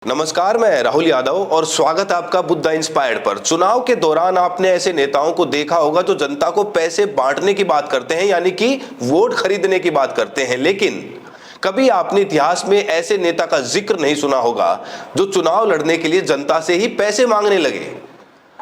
नमस्कार, मैं राहुल यादव और स्वागत है आपका बुद्धा इंस्पायर्ड पर। चुनाव के दौरान आपने ऐसे नेताओं को देखा होगा जो जनता को पैसे बांटने की बात करते हैं, यानी कि वोट खरीदने की बात करते हैं, लेकिन कभी आपने इतिहास में ऐसे नेता का जिक्र नहीं सुना होगा जो चुनाव लड़ने के लिए जनता से ही पैसे मांगने लगे।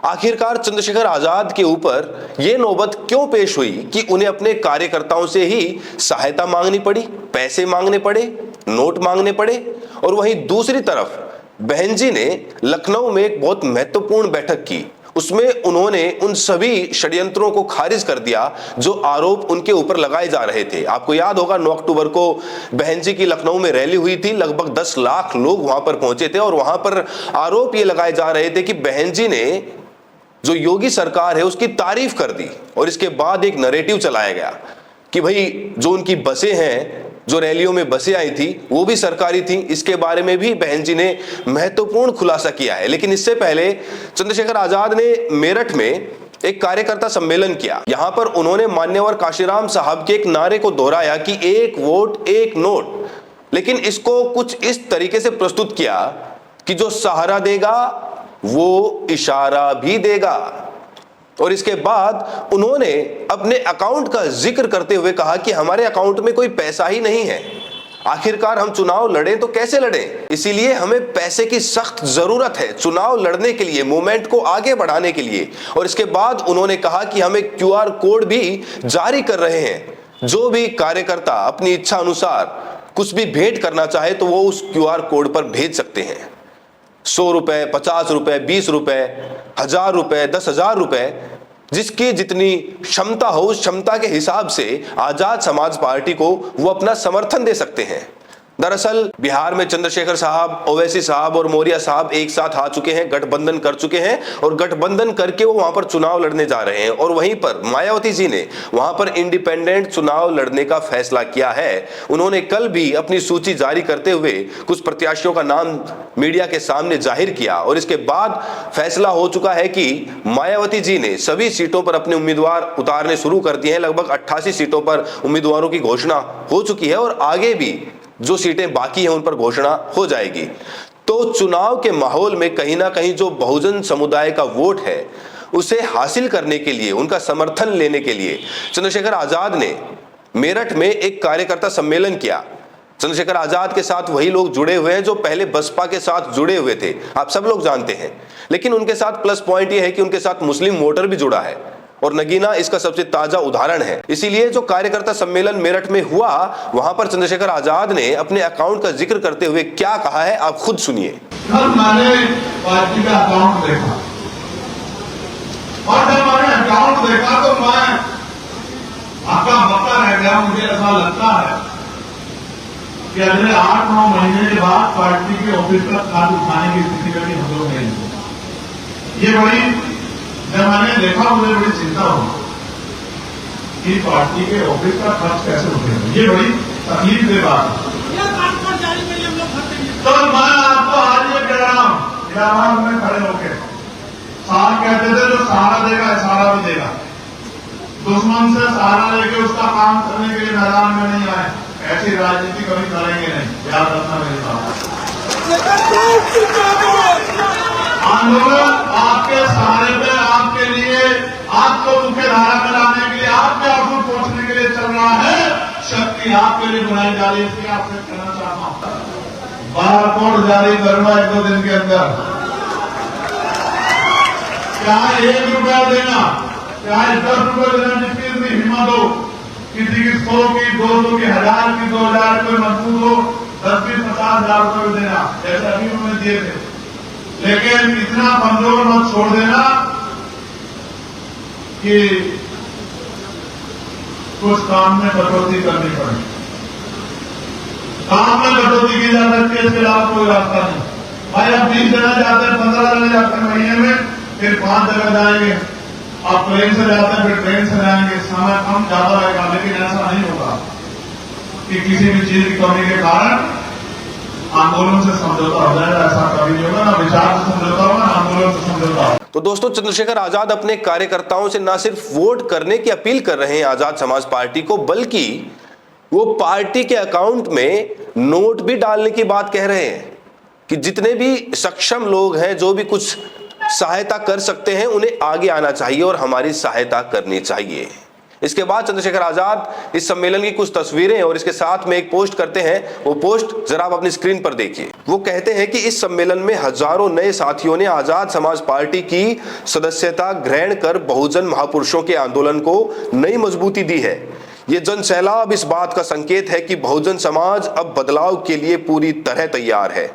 आखिरकार चंद्रशेखर आजाद के ऊपर यह नौबत क्यों पेश हुई कि उन्हें अपने कार्यकर्ताओं से ही सहायता मांगनी पड़ी, पैसे मांगने पड़े, नोट मांगने पड़े। और वहीं दूसरी तरफ बहन जी ने लखनऊ में एक बहुत महत्वपूर्ण बैठक की। उसमें उन्होंने उन सभी षड्यंत्रों को खारिज कर दिया जो आरोप उनके ऊपर लगाए जा रहे थे। आपको याद होगा 9 अक्टूबर को बहन जी की लखनऊ में रैली हुई थी, लगभग 10 लाख लोग वहां पर पहुंचे थे और वहां पर आरोप ये लगाए जा रहे थे कि बहन जी ने जो योगी सरकार है उसकी तारीफ कर दी। और इसके बाद एक नैरेटिव चलाया गया कि भाई जो उनकी बसें हैं, जो रैलियों में बसें आई थी वो भी सरकारी थी। इसके बारे में भी बहन जी ने महत्वपूर्ण खुलासा किया है। लेकिन इससे पहले चंद्रशेखर आजाद ने मेरठ में एक कार्यकर्ता सम्मेलन किया। यहां पर उन्होंने मान्यवर काशीराम साहब के एक नारे को दोहराया कि एक वोट एक नोट, लेकिन इसको कुछ इस तरीके से प्रस्तुत किया कि जो सहारा देगा वो इशारा भी देगा। और इसके बाद उन्होंने अपने अकाउंट का जिक्र करते हुए कहा कि हमारे अकाउंट में कोई पैसा ही नहीं है। आखिरकार हम चुनाव लड़ें तो कैसे लड़ें, इसीलिए हमें पैसे की सख्त जरूरत है चुनाव लड़ने के लिए, मूवमेंट को आगे बढ़ाने के लिए। और इसके बाद उन्होंने कहा कि हम एक QR कोड भी जारी कर रहे हैं। जो भी कार्यकर्ता अपनी इच्छा अनुसार कुछ भी भेंट करना चाहे तो वो उस QR कोड पर भेज सकते हैं। 100 रुपए, 50 रुपए, 20 रुपए, 1000 रुपए, 10,000 रुपए, जिसकी जितनी क्षमता हो उस क्षमता के हिसाब से आजाद समाज पार्टी को वो अपना समर्थन दे सकते हैं। दरअसल बिहार में चंद्रशेखर साहब, ओवैसी साहब और मौर्य साहब एक साथ आ चुके हैं, गठबंधन कर चुके हैं और गठबंधन करके वो वहां पर चुनाव लड़ने जा रहे हैं। और वहीं पर मायावती जी ने वहां पर इंडिपेंडेंट चुनाव लड़ने का फैसला किया है। उन्होंने कल भी अपनी सूची जारी करते हुए कुछ प्रत्याशियों का नाम मीडिया के सामने जाहिर किया और इसके बाद फैसला हो चुका है कि मायावती जी ने सभी सीटों पर अपने उम्मीदवार उतारने शुरू कर दिए हैं। लगभग 88 सीटों पर उम्मीदवारों की घोषणा हो चुकी है और आगे भी जो सीटें बाकी हैं उन पर घोषणा हो जाएगी। तो चुनाव के माहौल में कहीं ना कहीं जो बहुजन समुदाय का वोट है उसे हासिल करने के लिए, उनका समर्थन लेने के लिए चंद्रशेखर आजाद ने मेरठ में एक कार्यकर्ता सम्मेलन किया। चंद्रशेखर आजाद के साथ वही लोग जुड़े हुए हैं जो पहले बसपा के साथ जुड़े हुए थे, आप सब लोग जानते हैं। लेकिन उनके साथ प्लस पॉइंट यह है कि उनके साथ मुस्लिम वोटर भी जुड़ा है और नगीना इसका सबसे ताजा उदाहरण है। इसीलिए जो कार्यकर्ता सम्मेलन मेरठ में हुआ वहां पर चंद्रशेखर आजाद ने अपने अकाउंट का जिक्र करते हुए क्या कहा है आप खुद सुनिए। मैंने पार्टी का अकाउंट देखा और जब मैंने अकाउंट देखा तो मैं हक्का बक्का रह गया। मुझे ऐसा लगता है कि अगले 8-9 महीने के बाद पार्टी के ऑफिस का खाद उठाने की स्थिति में भी हम लोग नहीं। ये बड़ी, जब मैंने देखा मुझे बड़ी चिंता हुई कि पार्टी के ऑफिस का खर्च कैसे उठेगा। ये बड़ी तकलीफ की बात है। तो मैं आपको आज ये कह रहा हूं, इलाहाबाद में खड़े होकर साहब कहते थे जो सहारा देगा इशारा भी देगा। दुश्मन से सहारा लेके उसका काम करने के लिए मैदान में नहीं आए, ऐसी राजनीति कभी करेंगे नहीं, याद रखना मेरी बात। आंदोलन आपके सहारे पे, आपके लिए, आपको मुख्य धारा में लाने के लिए, आपके आंसू पहुंचने के लिए चल रहा है। शक्ति आपके लिए बनाई जा रही है। इसलिए आपसे कहना चाहता हूं, बारकोड जारी करूंगा 1-2 दिन के अंदर। चाहे 1 रुपया देना, चाहे 10 रुपये देना, जिसकी इतनी हिम्मत हो, किसी की 100 की, 200 की, 1000 की, 2000 कोई मजबूत हो, 10-20-50,000 रुपये देना, जैसे अभी उन्होंने दिए थे। लेकिन इतना कमजोर मत छोड़ देना कि कुछ काम में कटौती करनी पड़े। काम में कटौती की जा सकती है, इसके अलावा कोई रास्ता नहीं। भाई अब 20 जगह जाते हैं, 15 जगह जाते हैं महीने में, फिर 5 जगह जाएंगे। अब ट्रेन से जाते हैं, फिर ट्रेन से जाएंगे, समय कम ज्यादा रहेगा। लेकिन ऐसा नहीं होगा कि किसी भी चीज की कमी के कारण आंदोलन से समझौता हो जाएगा। ऐसा कभी नहीं होगा, ना विचार से समझौता होगा, ना आंदोलन से समझौता होगा। तो दोस्तों, चंद्रशेखर आजाद अपने कार्यकर्ताओं से न सिर्फ वोट करने की अपील कर रहे हैं आजाद समाज पार्टी को, बल्कि वो पार्टी के अकाउंट में नोट भी डालने की बात कह रहे हैं। कि जितने भी सक्षम लोग हैं, जो भी कुछ सहायता कर सकते हैं, उन्हें आगे आना चाहिए और हमारी सहायता करनी चाहिए। इसके बाद चंद्रशेखर आजाद इस सम्मेलन की कुछ तस्वीरें और इसके साथ में एक पोस्ट करते हैं। वो पोस्ट जरा आप अपनी स्क्रीन पर देखिए। वो कहते हैं कि इस सम्मेलन में हजारों नए साथियों ने आजाद समाज पार्टी की सदस्यता ग्रहण कर बहुजन महापुरुषों के आंदोलन को नई मजबूती दी है। ये जन सैलाब इस बात का संकेत है कि बहुजन समाज अब बदलाव के लिए पूरी तरह तैयार है।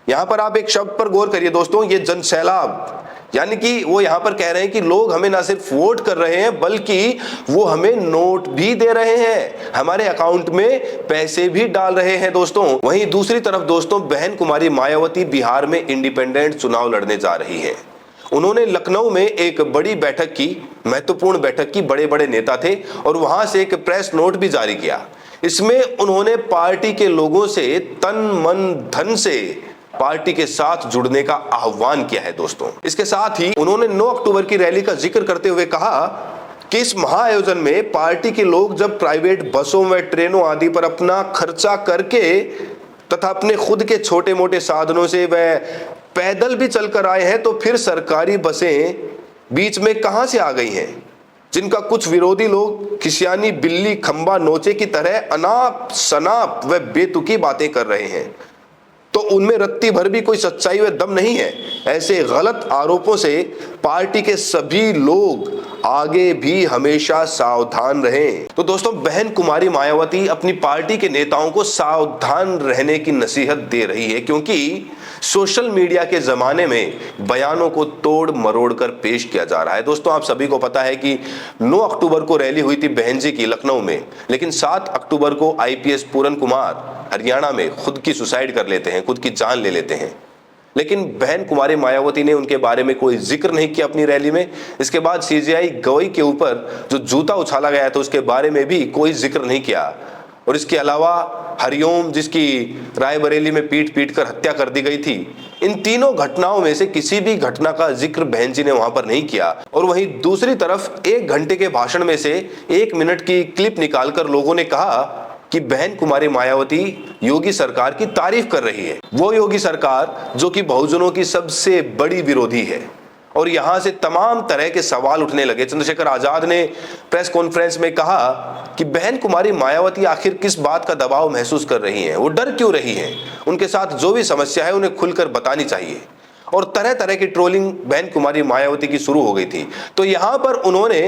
यहां पर आप एक शब्द पर गौर करिए दोस्तों, ये जन सैलाब, यानी कि वो यहां पर कह रहे हैं कि लोग हमें ना सिर्फ वोट कर रहे हैं बल्कि वो हमें नोट भी दे रहे हैं, हमारे अकाउंट में पैसे भी डाल रहे हैं दोस्तों। वहीं दूसरी तरफ दोस्तों, बहन कुमारी मायावती बिहार में इंडिपेंडेंट चुनाव लड़ने जा रही हैं। उन्होंने लखनऊ में एक बड़ी बैठक की, महत्वपूर्ण बैठक की, बड़े बड़े नेता थे और वहां से एक प्रेस नोट भी जारी किया। इसमें उन्होंने पार्टी के लोगों से तन मन धन से पार्टी के साथ जुड़ने का आह्वान किया है दोस्तों। इसके साथ ही उन्होंने 9 अक्टूबर की रैली का जिक्र करते हुए कहा कि इस महाआयोजन में पार्टी के लोग जब प्राइवेट बसों व ट्रेनों आदि पर अपना खर्चा करके तथा अपने खुद के छोटे मोटे साधनों से वह पैदल भी चलकर आए हैं, तो फिर सरकारी बसें बीच में कहां से आ गई हैं, जिनका कुछ विरोधी लोग खिसियानी बिल्ली खंबा नोचे की तरह अनाप शनाप व बेतुकी बातें कर रहे हैं, तो उनमें रत्ती भर भी कोई सच्चाई व दम नहीं है। ऐसे गलत आरोपों से पार्टी के सभी लोग आगे भी हमेशा सावधान रहें। तो दोस्तों, बहन कुमारी मायावती अपनी पार्टी के नेताओं को सावधान रहने की नसीहत दे रही है, क्योंकि सोशल मीडिया के जमाने में बयानों को तोड़ मरोड़ कर पेश किया जा रहा है। दोस्तों, आप सभी को पता है कि 9 अक्टूबर को रैली हुई थी बहन जी की लखनऊ में, लेकिन 7 अक्टूबर को आईपीएस पूरन कुमार हरियाणा में खुद की सुसाइड कर लेते हैं, खुद की जान ले लेते हैं। लेकिन बहन कुमारी मायावती ने उनके बारे में कोई जिक्र नहीं किया अपनी रैली में। इसके बाद सीजेआई गवई के ऊपर जो जूता उछाला गया था उसके बारे में भी कोई जिक्र नहीं किया। और इसके अलावा हरिओम, जिसकी रायबरेली में पीट पीट कर हत्या कर दी गई थी, इन तीनों घटनाओं में से किसी भी घटना का जिक्र बहन जी ने वहां पर नहीं किया। और वहीं दूसरी तरफ 1 घंटे के भाषण में से 1 मिनट की क्लिप निकालकर लोगों ने कहा कि बहन कुमारी मायावती योगी सरकार की तारीफ कर रही है, वो योगी सरकार जो कि बहुजनों की सबसे बड़ी विरोधी है। और यहां से तमाम तरह के सवाल उठने लगे। चंद्रशेखर आजाद ने प्रेस कॉन्फ्रेंस में कहा कि बहन कुमारी मायावती आखिर किस बात का दबाव महसूस कर रही हैं, वो डर क्यों रही हैं, उनके साथ जो भी समस्या है उन्हें खुलकर बतानी चाहिए। और तरह तरह की ट्रोलिंग बहन कुमारी मायावती की शुरू हो गई थी। तो यहां पर उन्होंने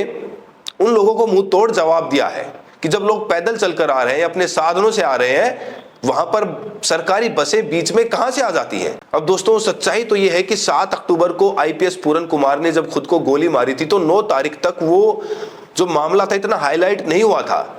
उन लोगों को मुंह तोड़ जवाब दिया है कि जब लोग पैदल चलकर आ रहे हैं, अपने साधनों से आ रहे हैं, वहां पर सरकारी बसें बीच में कहां से आ जाती हैं। अब दोस्तों, सच्चाई तो यह है कि 7 अक्टूबर को आईपीएस पूरन कुमार ने जब खुद को गोली मारी थी तो 9 तारीख तक वो जो मामला था इतना हाईलाइट नहीं हुआ था।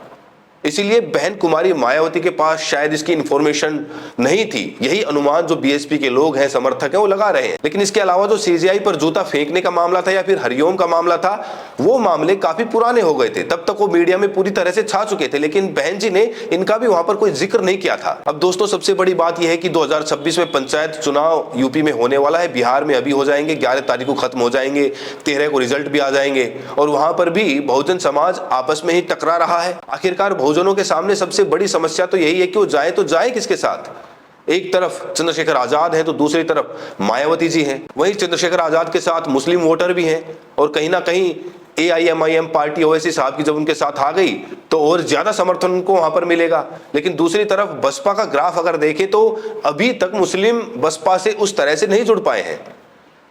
इसीलिए बहन कुमारी मायावती के पास शायद इसकी इंफॉर्मेशन नहीं थी। यही अनुमान जो बीएसपी के लोग हैं, समर्थक हैं, वो लगा रहे हैं। लेकिन इसके अलावा जो सीजेआई पर जूता फेंकने का मामला था या फिर हरिओम का मामला था, वो मामले काफी पुराने हो गए थे। तब तक वो मीडिया में पूरी तरह से छा चुके थे, लेकिन बहन जी ने इनका भी वहां पर कोई जिक्र नहीं किया था। अब दोस्तों, सबसे बड़ी बात यह है कि 2026 में पंचायत चुनाव यूपी में होने वाला है, बिहार में अभी हो जाएंगे, 11 तारीख को खत्म हो जाएंगे, 13 को रिजल्ट भी आ जाएंगे। और वहां पर भी बहुजन समाज आपस में ही टकरा रहा है। आखिरकार बहुजनों के सामने सबसे बड़ी समस्या तो यही है कि वो जाए तो जाए किसके साथ। एक तरफ चंद्रशेखर आजाद है तो दूसरी तरफ मायावती जी हैं। वहीं चंद्रशेखर आजाद के साथ मुस्लिम वोटर भी हैं और कहीं ना कहीं AIMIM पार्टी ओवैसी साहब की जब उनके साथ आ गई तो और ज्यादा समर्थन उनको वहां पर मिलेगा। लेकिन दूसरी तरफ बसपा का ग्राफ अगर देखें तो अभी तक मुस्लिम बसपा से उस तरह से नहीं जुड़ पाए हैं।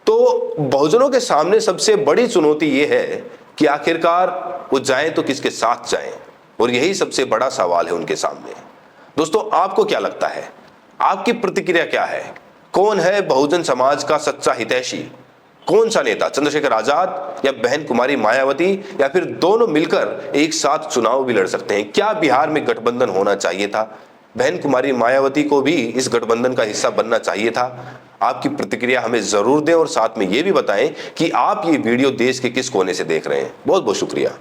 तो बहुजनों के सामने सबसे बड़ी चुनौती यह है कि आखिरकार वो जाएं तो किसके साथ जाएं, और यही सबसे बड़ा सवाल है उनके सामने। दोस्तों, आपको क्या लगता है, आपकी प्रतिक्रिया क्या है? कौन है बहुजन समाज का सच्चा हितैषी? कौन सा नेता, चंद्रशेखर आजाद या बहन कुमारी मायावती, या फिर दोनों मिलकर एक साथ चुनाव भी लड़ सकते हैं? क्या बिहार में गठबंधन होना चाहिए था? बहन कुमारी मायावती को भी इस गठबंधन का हिस्सा बनना चाहिए था? आपकी प्रतिक्रिया हमें जरूर दें और साथ में यह भी बताएं कि आप ये वीडियो देश के किस कोने से देख रहे हैं। बहुत बहुत शुक्रिया।